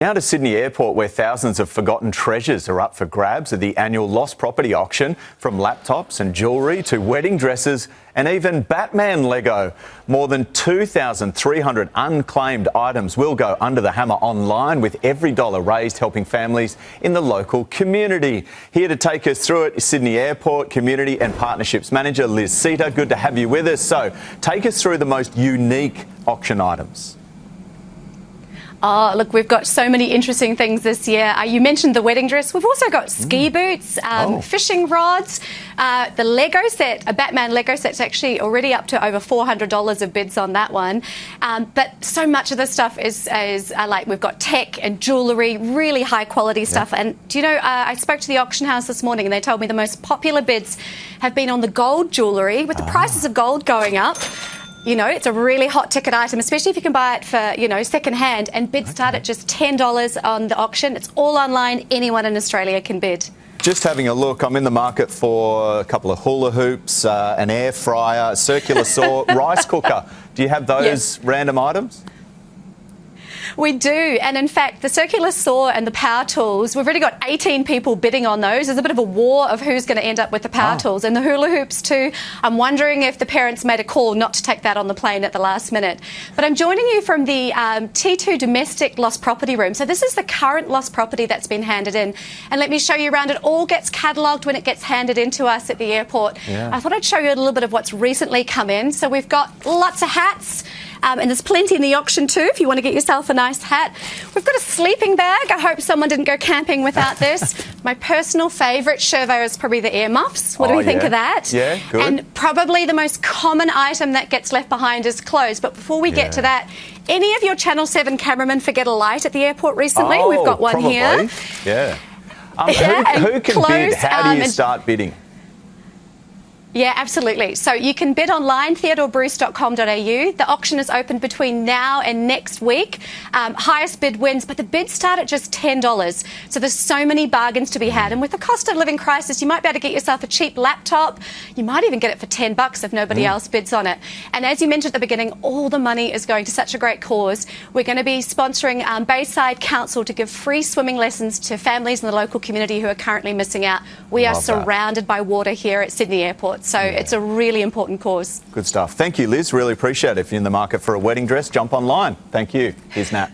Now to Sydney Airport, where thousands of forgotten treasures are up for grabs at the annual lost property auction, from laptops and jewellery to wedding dresses and even Batman Lego. More than 2,300 unclaimed items will go under the hammer online, with every dollar raised helping families in the local community. Here to take us through it is Sydney Airport Community and Partnerships Manager Liz Seater. Good to have you with us. So take us through the most unique auction items. Oh, look, we've got so many interesting things this year. You mentioned the wedding dress. We've also got ski boots, fishing rods, the Lego set, a Batman Lego set's actually already up to over $400 of bids on that one. But so much of this stuff is like, we've got tech and jewellery, really high quality stuff. And do you know, I spoke to the auction house this morning and they told me the most popular bids have been on the gold jewellery, with the prices of gold going up. You know, it's a really hot ticket item, especially if you can buy it for, you know, second hand, and bids start at just $10 on the auction. It's all online. Anyone in Australia can bid. Just having a look, I'm in the market for a couple of hula hoops, an air fryer, a circular saw, rice cooker. Do you have those random items? We do, and in fact the circular saw and the power tools, we've already got 18 people bidding on those. There's a bit of a war of who's going to end up with the power tools, and the hula hoops too. I'm wondering if the parents made a call not to take that on the plane at the last minute. But I'm joining you from the T2 domestic lost property room. So this is the current lost property that's been handed in, and let me show you around. It all gets catalogued when it gets handed in to us at the airport. I thought I'd show you a little bit of what's recently come in. So we've got lots of hats. And there's plenty in the auction too if you want to get yourself a nice hat. We've got a sleeping bag. I hope someone didn't go camping without this. My personal favourite, Chervo, is probably the earmuffs. What do we think of that? Yeah, good. And probably the most common item that gets left behind is clothes. But before we get to that, any of your Channel 7 cameramen forget a light at the airport recently? We've got one here. Yeah. Who can bid? How do you start bidding? Yeah, absolutely. So you can bid online, theodorebruce.com.au. The auction is open between now and next week. Highest bid wins, but the bids start at just $10. So there's so many bargains to be had. And with the cost of living crisis, you might be able to get yourself a cheap laptop. You might even get it for $10 if nobody else bids on it. And as you mentioned at the beginning, all the money is going to such a great cause. We're going to be sponsoring Bayside Council to give free swimming lessons to families in the local community who are currently missing out. We are surrounded by water here at Sydney Airport. So it's a really important cause. Good stuff. Thank you, Liz. Really appreciate it. If you're in the market for a wedding dress, jump online. Thank you. Here's Nat.